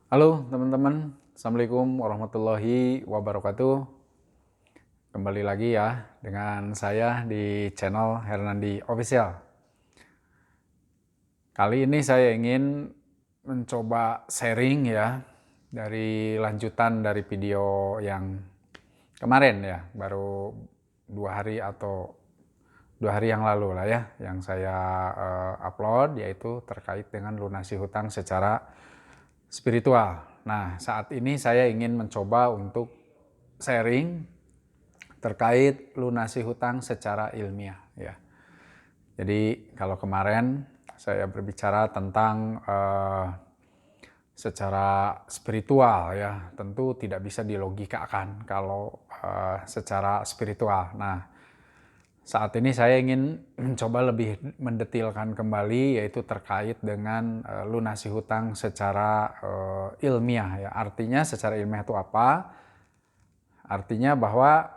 Halo teman-teman, Assalamualaikum warahmatullahi wabarakatuh. Kembali lagi ya dengan saya di channel Hernandi Official. Kali ini saya ingin mencoba sharing ya dari lanjutan dari video yang kemarin ya, baru 2 hari yang lalu lah ya, yang saya upload, yaitu terkait dengan lunasi hutang secara spiritual. Nah, saat ini saya ingin mencoba untuk sharing terkait lunasi hutang secara ilmiah ya. Jadi kalau kemarin saya berbicara tentang secara spiritual ya, tentu tidak bisa dilogikakan kalau secara spiritual. Nah, saat ini saya ingin mencoba lebih mendetilkan kembali, yaitu terkait dengan lunasi hutang secara ilmiah ya. Artinya secara ilmiah itu apa? Artinya bahwa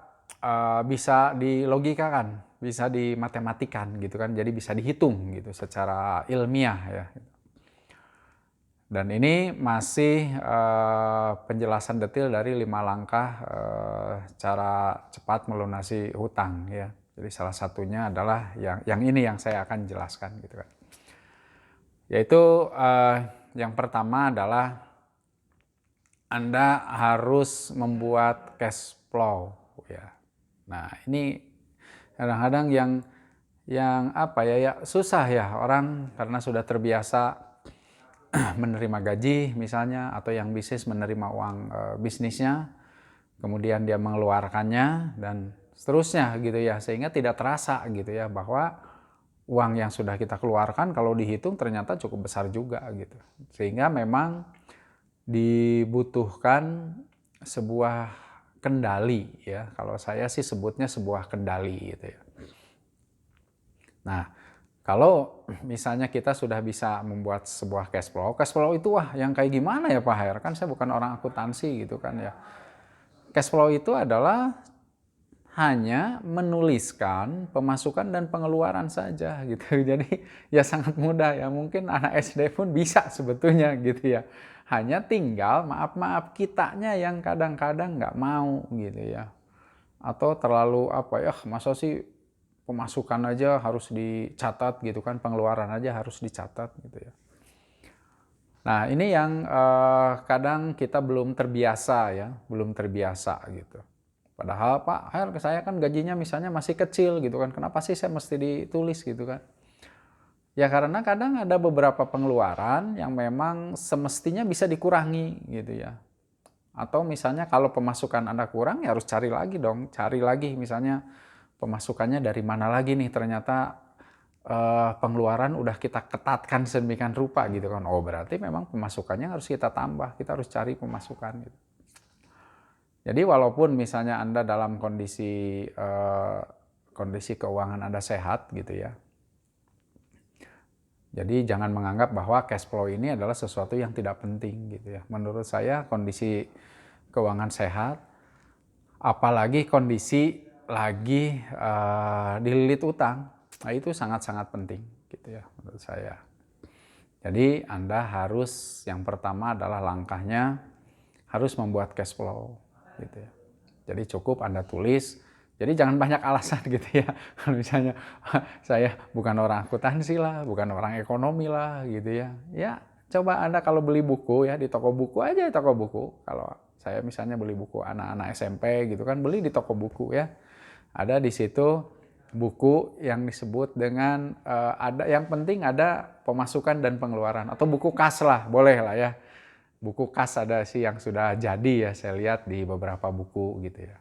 bisa dilogikakan, bisa dimatematikan gitu kan. Jadi bisa dihitung gitu secara ilmiah ya. Dan ini masih penjelasan detail dari 5 langkah cara cepat melunasi hutang ya. Jadi salah satunya adalah yang ini yang saya akan jelaskan gitu kan. Yaitu yang pertama adalah Anda harus membuat cash flow ya. Nah, ini kadang-kadang yang apa ya susah ya orang karena sudah terbiasa menerima gaji misalnya, atau yang bisnis menerima uang bisnisnya, kemudian dia mengeluarkannya dan seterusnya gitu ya, sehingga tidak terasa gitu ya bahwa uang yang sudah kita keluarkan kalau dihitung ternyata cukup besar juga gitu, sehingga memang dibutuhkan sebuah kendali ya, kalau saya sih sebutnya sebuah kendali gitu ya. Nah, kalau misalnya kita sudah bisa membuat sebuah cash flow itu wah yang kayak gimana ya Pak Hair? Kan saya bukan orang akuntansi gitu kan ya. Cash flow itu adalah hanya menuliskan pemasukan dan pengeluaran saja gitu. Jadi ya sangat mudah ya, mungkin anak SD pun bisa sebetulnya gitu ya. Hanya tinggal maaf-maaf kitanya yang kadang-kadang nggak mau gitu ya. Atau terlalu apa ya, masa sih pemasukan aja harus dicatat gitu kan, pengeluaran aja harus dicatat gitu ya. Nah ini yang kadang kita belum terbiasa ya, belum terbiasa gitu. Padahal Pak Her, saya kan gajinya misalnya masih kecil gitu kan, kenapa sih saya mesti ditulis gitu kan. Ya karena kadang ada beberapa pengeluaran yang memang semestinya bisa dikurangi gitu ya. Atau misalnya kalau pemasukan Anda kurang ya harus cari lagi dong, cari lagi misalnya pemasukannya dari mana lagi nih, ternyata pengeluaran udah kita ketatkan sedemikian rupa gitu kan. Oh berarti memang pemasukannya harus kita tambah, kita harus cari pemasukan gitu. Jadi walaupun misalnya Anda dalam kondisi keuangan Anda sehat gitu ya. Jadi jangan menganggap bahwa cash flow ini adalah sesuatu yang tidak penting gitu ya. Menurut saya kondisi keuangan sehat, apalagi kondisi lagi dililit utang, nah itu sangat-sangat penting gitu ya menurut saya. Jadi Anda harus, yang pertama adalah langkahnya harus membuat cash flow gitu ya. Jadi cukup Anda tulis, jadi jangan banyak alasan gitu ya. Kalau misalnya saya bukan orang akuntansi lah, bukan orang ekonomi lah gitu ya. Ya coba Anda kalau beli buku ya di toko buku aja, di toko buku. Kalau saya misalnya beli buku anak-anak SMP gitu kan, beli di toko buku ya. Ada di situ buku yang disebut dengan ada, yang penting ada pemasukan dan pengeluaran, atau buku kas lah, boleh lah ya. Buku kas ada sih yang sudah jadi ya, saya lihat di beberapa buku gitu ya.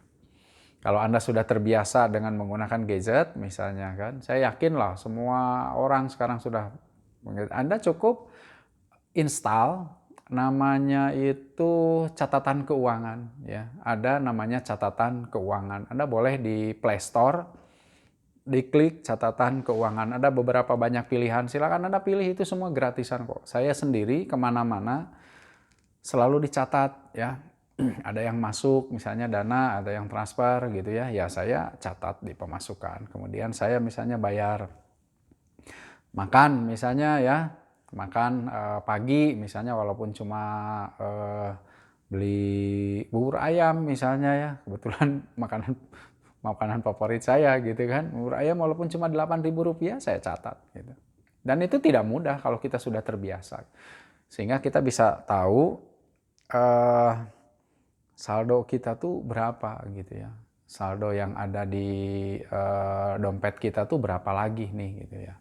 Kalau Anda sudah terbiasa dengan menggunakan gadget misalnya kan, saya yakin lah semua orang sekarang sudah, Anda cukup install namanya itu catatan keuangan ya. Ada namanya catatan keuangan. Anda boleh di Play Store diklik catatan keuangan. Ada beberapa banyak pilihan, silakan Anda pilih, itu semua gratisan kok. Saya sendiri kemana-mana selalu dicatat ya. Ada yang masuk misalnya dana, ada yang transfer gitu ya, ya saya catat di pemasukan. Kemudian saya misalnya bayar makan misalnya ya, makan pagi misalnya walaupun cuma beli bubur ayam misalnya ya, kebetulan makanan favorit saya gitu kan, bubur ayam walaupun cuma Rp8.000 saya catat gitu. Dan itu tidak mudah kalau kita sudah terbiasa. Sehingga kita bisa tahu saldo kita tuh berapa gitu ya. Saldo yang ada di dompet kita tuh berapa lagi nih gitu ya.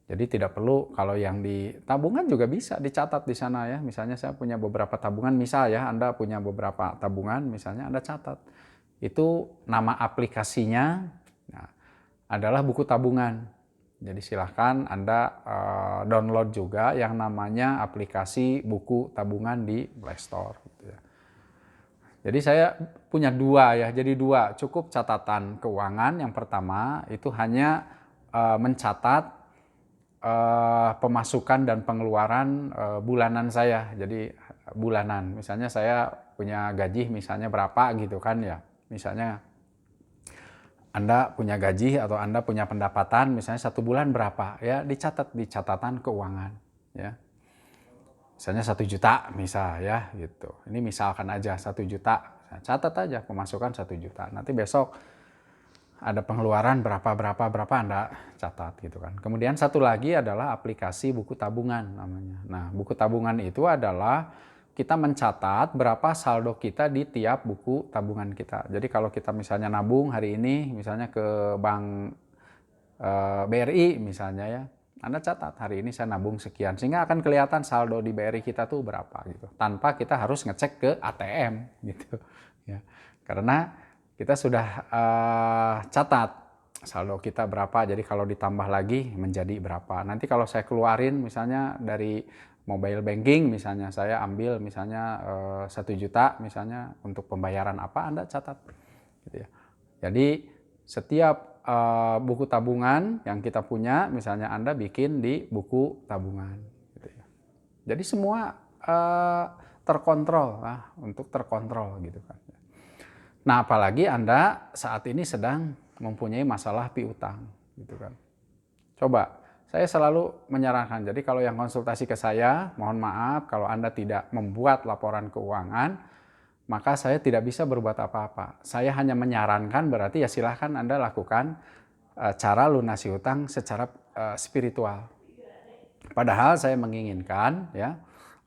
Jadi tidak perlu, kalau yang di tabungan juga bisa dicatat di sana ya. Misalnya saya punya beberapa tabungan, misal ya Anda punya beberapa tabungan, misalnya Anda catat. Itu nama aplikasinya adalah buku tabungan. Jadi silahkan Anda download juga yang namanya aplikasi buku tabungan di Play Store. Gitu ya. Jadi saya punya dua ya, jadi dua, cukup catatan keuangan. Yang pertama itu hanya mencatat pemasukan dan pengeluaran bulanan saya. Jadi bulanan, misalnya saya punya gaji misalnya berapa gitu kan ya. Misalnya Anda punya gaji atau Anda punya pendapatan misalnya 1 bulan berapa ya, dicatat di catatan keuangan ya. Misalnya 1 juta misal ya gitu. Ini misalkan aja 1 juta. Catat aja pemasukan 1 juta. Nanti besok ada pengeluaran berapa Anda catat gitu kan. Kemudian satu lagi adalah aplikasi buku tabungan namanya. Nah, buku tabungan itu adalah kita mencatat berapa saldo kita di tiap buku tabungan kita. Jadi kalau kita misalnya nabung hari ini misalnya ke bank BRI misalnya ya, Anda catat hari ini saya nabung sekian, sehingga akan kelihatan saldo di BRI kita tuh berapa gitu. Tanpa kita harus ngecek ke ATM gitu ya. Karena kita sudah catat saldo kita berapa, jadi kalau ditambah lagi menjadi berapa. Nanti kalau saya keluarin misalnya dari mobile banking, misalnya saya ambil misalnya 1 juta misalnya untuk pembayaran apa, Anda catat. Gitu ya. Jadi setiap buku tabungan yang kita punya, misalnya Anda bikin di buku tabungan. Gitu ya. Jadi semua terkontrol, untuk terkontrol gitu kan. Nah, apalagi Anda saat ini sedang mempunyai masalah piutang, gitu kan. Coba, saya selalu menyarankan, jadi kalau yang konsultasi ke saya, mohon maaf kalau Anda tidak membuat laporan keuangan, maka saya tidak bisa berbuat apa-apa. Saya hanya menyarankan, berarti ya silahkan Anda lakukan cara lunasi hutang secara spiritual. Padahal saya menginginkan ya,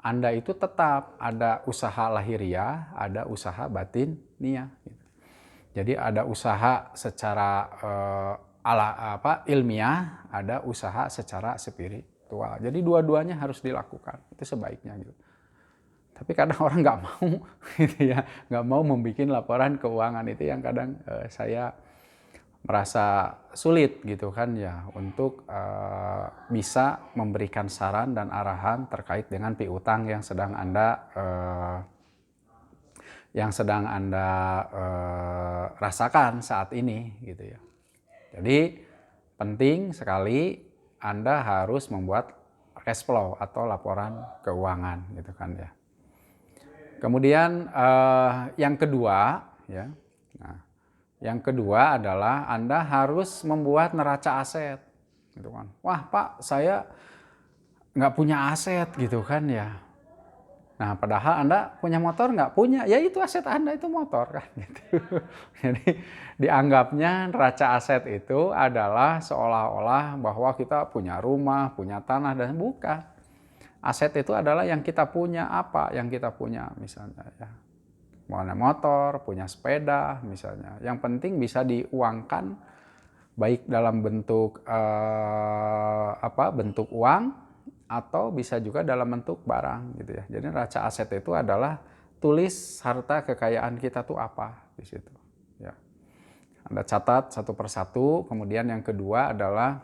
Anda itu tetap ada usaha lahiriah, ada usaha batin nia. Jadi ada usaha secara ilmiah, ada usaha secara spiritual. Jadi dua-duanya harus dilakukan, itu sebaiknya gitu. Tapi kadang orang nggak mau, gitu ya, nggak mau membuat laporan keuangan, itu yang kadang saya merasa sulit gitu kan ya, untuk bisa memberikan saran dan arahan terkait dengan piutang yang sedang Anda rasakan saat ini gitu ya. Jadi penting sekali Anda harus membuat cash flow atau laporan keuangan gitu kan ya. Kemudian yang kedua ya. Nah, yang kedua adalah Anda harus membuat neraca aset gitu kan. Wah, Pak, saya nggak punya aset gitu kan ya. Nah, padahal Anda punya motor nggak? Punya. Ya itu aset Anda, itu motor kan gitu. Jadi dianggapnya neraca aset itu adalah seolah-olah bahwa kita punya rumah, punya tanah, dan bukan. Aset itu adalah yang kita punya, apa yang kita punya misalnya ya. Punya motor, punya sepeda misalnya. Yang penting bisa diuangkan baik dalam bentuk bentuk uang atau bisa juga dalam bentuk barang gitu ya. Jadi neraca aset itu adalah tulis harta kekayaan kita tuh apa di situ ya. Anda catat satu persatu, kemudian yang kedua adalah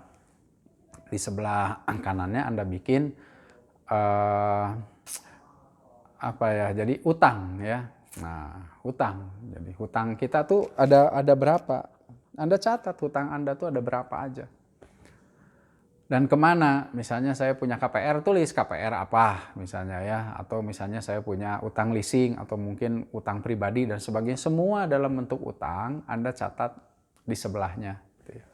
di sebelah kanannya Anda bikin jadi utang ya. Nah, hutang. Jadi hutang kita tuh ada berapa? Anda catat hutang Anda tuh ada berapa aja. Dan kemana? Misalnya saya punya KPR, tulis KPR apa misalnya ya. Atau misalnya saya punya utang leasing atau mungkin utang pribadi dan sebagainya. Semua dalam bentuk utang Anda catat di sebelahnya. Gitu ya.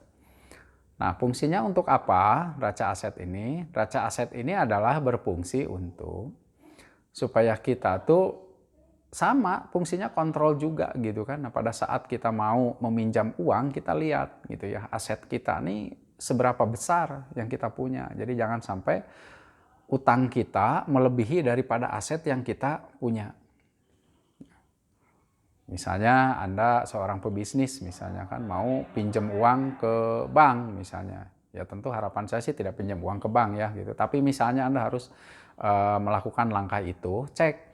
Nah, fungsinya untuk apa raca aset ini? Raca aset ini adalah berfungsi untuk supaya kita tuh sama fungsinya kontrol juga gitu kan. Nah, pada saat kita mau meminjam uang, kita lihat gitu ya, aset kita nih seberapa besar yang kita punya. Jadi jangan sampai utang kita melebihi daripada aset yang kita punya. Misalnya Anda seorang pebisnis misalnya kan mau pinjam uang ke bank misalnya. Ya tentu harapan saya sih tidak pinjam uang ke bank ya gitu. Tapi misalnya Anda harus melakukan langkah itu, cek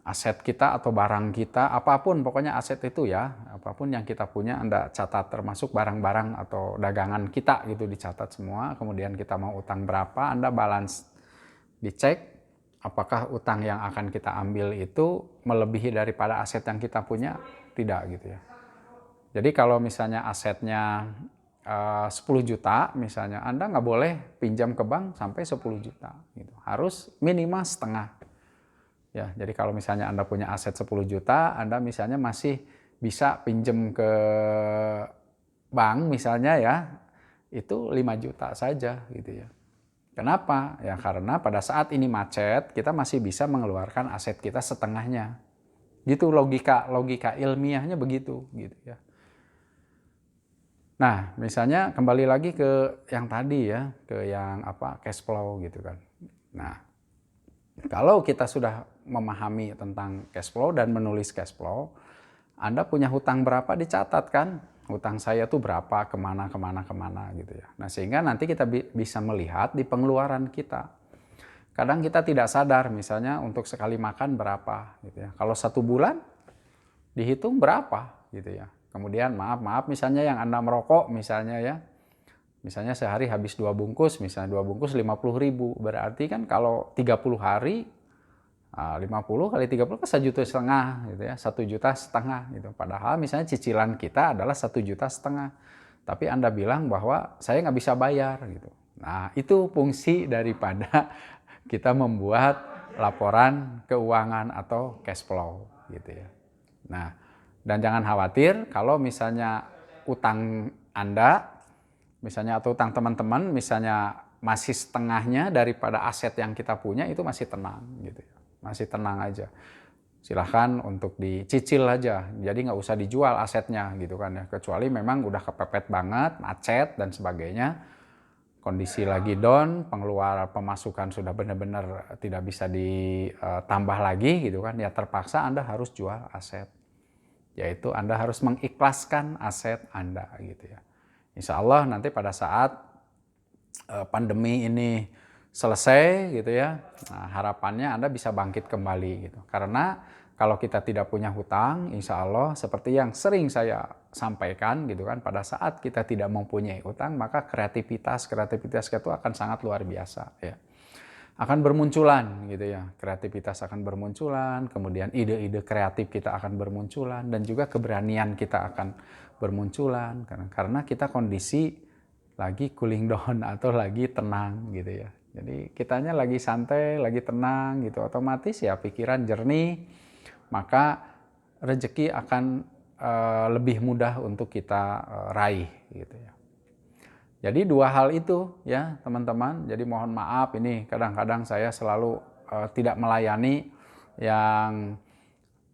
aset kita atau barang kita, apapun pokoknya aset itu ya, apapun yang kita punya Anda catat, termasuk barang-barang atau dagangan kita gitu dicatat semua. Kemudian kita mau utang berapa, Anda balance, dicek apakah utang yang akan kita ambil itu melebihi daripada aset yang kita punya, tidak gitu ya. Jadi kalau misalnya asetnya 10 juta misalnya, Anda nggak boleh pinjam ke bank sampai 10 juta gitu. Harus minimal setengah. Ya, jadi kalau misalnya Anda punya aset 10 juta, Anda misalnya masih bisa pinjam ke bank misalnya ya, itu 5 juta saja gitu ya. Kenapa? Ya karena pada saat ini macet, kita masih bisa mengeluarkan aset kita setengahnya. Gitu logika ilmiahnya begitu gitu ya. Nah, misalnya kembali lagi ke yang tadi ya, ke yang cash flow gitu kan. Nah, kalau kita sudah memahami tentang cash flow dan menulis cash flow, Anda punya hutang berapa dicatat kan? Hutang saya tuh berapa, kemana gitu ya. Nah sehingga nanti kita bisa melihat di pengeluaran kita. Kadang kita tidak sadar misalnya untuk sekali makan berapa gitu ya. Kalau 1 bulan dihitung berapa gitu ya. Kemudian maaf misalnya yang Anda merokok misalnya ya. Misalnya sehari habis 2 bungkus, misalnya 2 bungkus 50.000. Berarti kan kalau 30 hari 50 kali 30 kan 1,5 juta gitu ya, 1,5 juta gitu. Padahal misalnya cicilan kita adalah 1,5 juta. Tapi Anda bilang bahwa saya nggak bisa bayar gitu. Nah, itu fungsi daripada kita membuat laporan keuangan atau cash flow gitu ya. Nah, dan jangan khawatir kalau misalnya utang Anda misalnya atau utang teman-teman misalnya masih setengahnya daripada aset yang kita punya, itu masih tenang gitu ya. Masih tenang aja. Silahkan untuk dicicil aja. Jadi nggak usah dijual asetnya gitu kan ya. Kecuali memang udah kepepet banget, macet dan sebagainya. Kondisi lagi down, pengeluaran pemasukan sudah benar-benar tidak bisa ditambah lagi gitu kan. Ya terpaksa Anda harus jual aset. Yaitu Anda harus mengikhlaskan aset Anda gitu ya. Insya Allah nanti pada saat pandemi ini selesai gitu ya, nah, harapannya Anda bisa bangkit kembali gitu. Karena kalau kita tidak punya hutang, insya Allah seperti yang sering saya sampaikan gitu kan, pada saat kita tidak mempunyai hutang, maka kreativitas kita itu akan sangat luar biasa ya. Akan bermunculan gitu ya, kreativitas akan bermunculan, kemudian ide-ide kreatif kita akan bermunculan, dan juga keberanian kita akan bermunculan, karena kita kondisi lagi cooling down atau lagi tenang gitu ya. Jadi kitanya lagi santai, lagi tenang gitu, otomatis ya pikiran jernih, maka rezeki akan lebih mudah untuk kita raih gitu ya. Jadi 2 hal itu ya teman-teman, jadi mohon maaf ini kadang-kadang saya selalu tidak melayani yang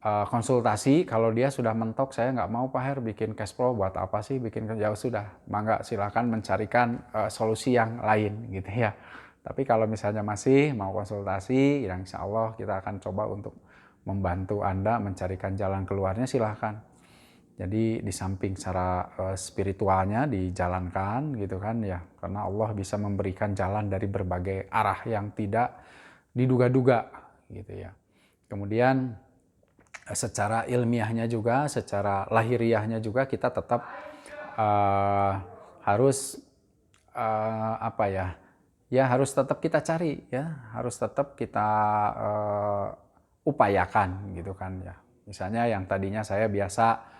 konsultasi. Kalau dia sudah mentok, saya nggak mau Pak Her bikin cash flow, buat apa sih bikin, ya sudah, mangga silakan mencarikan solusi yang lain gitu ya. Tapi kalau misalnya masih mau konsultasi, ya insya Allah kita akan coba untuk membantu Anda mencarikan jalan keluarnya, silahkan. Jadi di samping secara spiritualnya dijalankan gitu kan ya, karena Allah bisa memberikan jalan dari berbagai arah yang tidak diduga-duga gitu ya. Kemudian secara ilmiahnya juga, secara lahiriahnya juga kita tetap harus harus tetap kita cari ya, harus tetap kita upayakan gitu kan ya. Misalnya yang tadinya saya biasa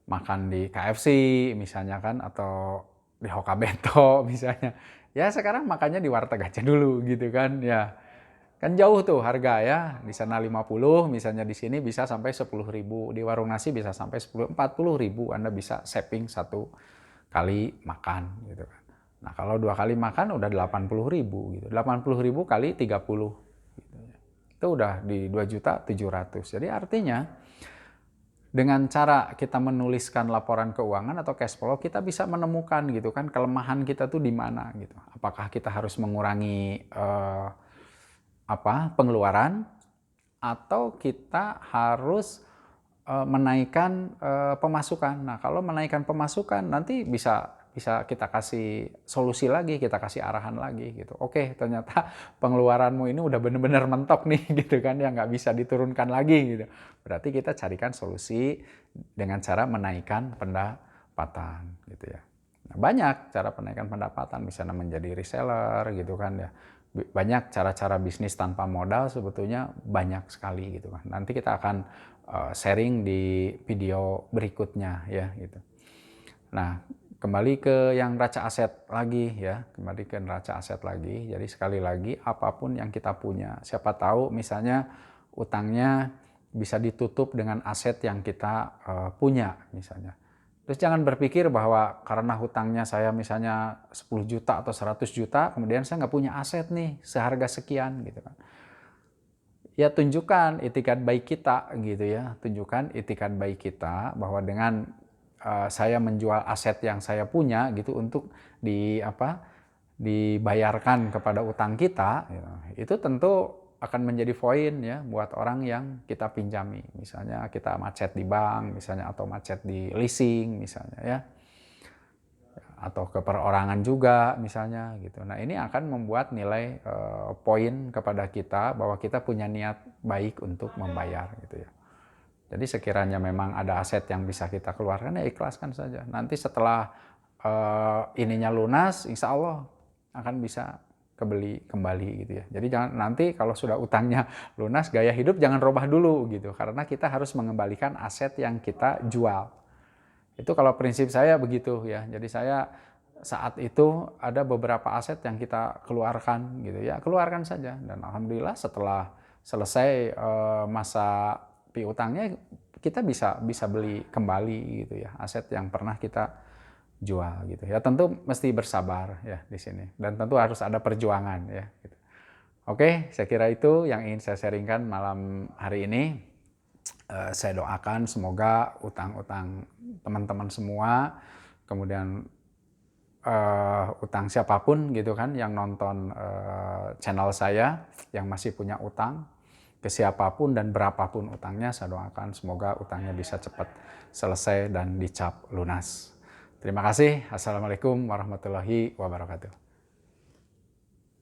makan di KFC misalnya kan, atau di Hokkabento misalnya, ya sekarang makannya di warteg aja dulu gitu kan ya. Kan jauh tuh harga ya, di sana 50, misalnya di sini bisa sampai 10.000, di warung nasi bisa sampai 40.000, Anda bisa saving 1 kali makan gitu kan. Nah, kalau 2 kali makan udah 80.000 gitu. 80.000 kali 30 gitu ya. Itu udah di 2.700.000. Jadi artinya dengan cara kita menuliskan laporan keuangan atau cash flow, kita bisa menemukan gitu kan kelemahan kita tuh di mana gitu. Apakah kita harus mengurangi pengeluaran, atau kita harus menaikkan pemasukan. Nah, kalau menaikkan pemasukan nanti bisa kita kasih solusi lagi, kita kasih arahan lagi gitu. Oke, ternyata pengeluaranmu ini udah bener-bener mentok nih gitu kan, ya nggak bisa diturunkan lagi gitu. Berarti kita carikan solusi dengan cara menaikkan pendapatan gitu ya. Nah, banyak cara penaikan pendapatan, misalnya menjadi reseller gitu kan ya. Banyak cara-cara bisnis tanpa modal, sebetulnya banyak sekali gitu kan. Nanti kita akan sharing di video berikutnya ya gitu. Nah, kembali ke yang neraca aset lagi ya, kembali ke neraca aset lagi. Jadi sekali lagi, apapun yang kita punya, siapa tahu misalnya utangnya bisa ditutup dengan aset yang kita punya misalnya. Terus jangan berpikir bahwa karena hutangnya saya misalnya 10 juta atau 100 juta, kemudian saya nggak punya aset nih seharga sekian gitu kan. Ya tunjukkan itikat baik kita gitu ya, tunjukkan itikat baik kita bahwa dengan saya menjual aset yang saya punya gitu untuk dibayarkan kepada utang kita, gitu. Itu tentu akan menjadi poin ya buat orang yang kita pinjami. Misalnya kita macet di bank, misalnya, atau macet di leasing misalnya ya, atau ke perorangan juga misalnya gitu. Nah, ini akan membuat nilai poin kepada kita bahwa kita punya niat baik untuk membayar gitu ya. Jadi sekiranya memang ada aset yang bisa kita keluarkan, ya ikhlaskan saja. Nanti setelah ininya lunas, insya Allah akan bisa kebeli kembali gitu ya. Jadi jangan nanti kalau sudah utangnya lunas, gaya hidup jangan robah dulu gitu, karena kita harus mengembalikan aset yang kita jual. Itu kalau prinsip saya begitu ya. Jadi saya saat itu ada beberapa aset yang kita keluarkan gitu ya, keluarkan saja, dan alhamdulillah setelah selesai masa piutangnya, kita bisa beli kembali gitu ya aset yang pernah kita jual gitu ya. Tentu mesti bersabar ya di sini, dan tentu harus ada perjuangan ya gitu. Oke, saya kira itu yang ingin saya sharingkan malam hari ini. Saya doakan semoga utang-utang teman-teman semua, kemudian utang siapapun gitu kan yang nonton channel saya, yang masih punya utang ke siapapun dan berapapun utangnya, saya doakan semoga utangnya bisa cepat selesai dan dicap lunas. Terima kasih. Assalamualaikum warahmatullahi wabarakatuh.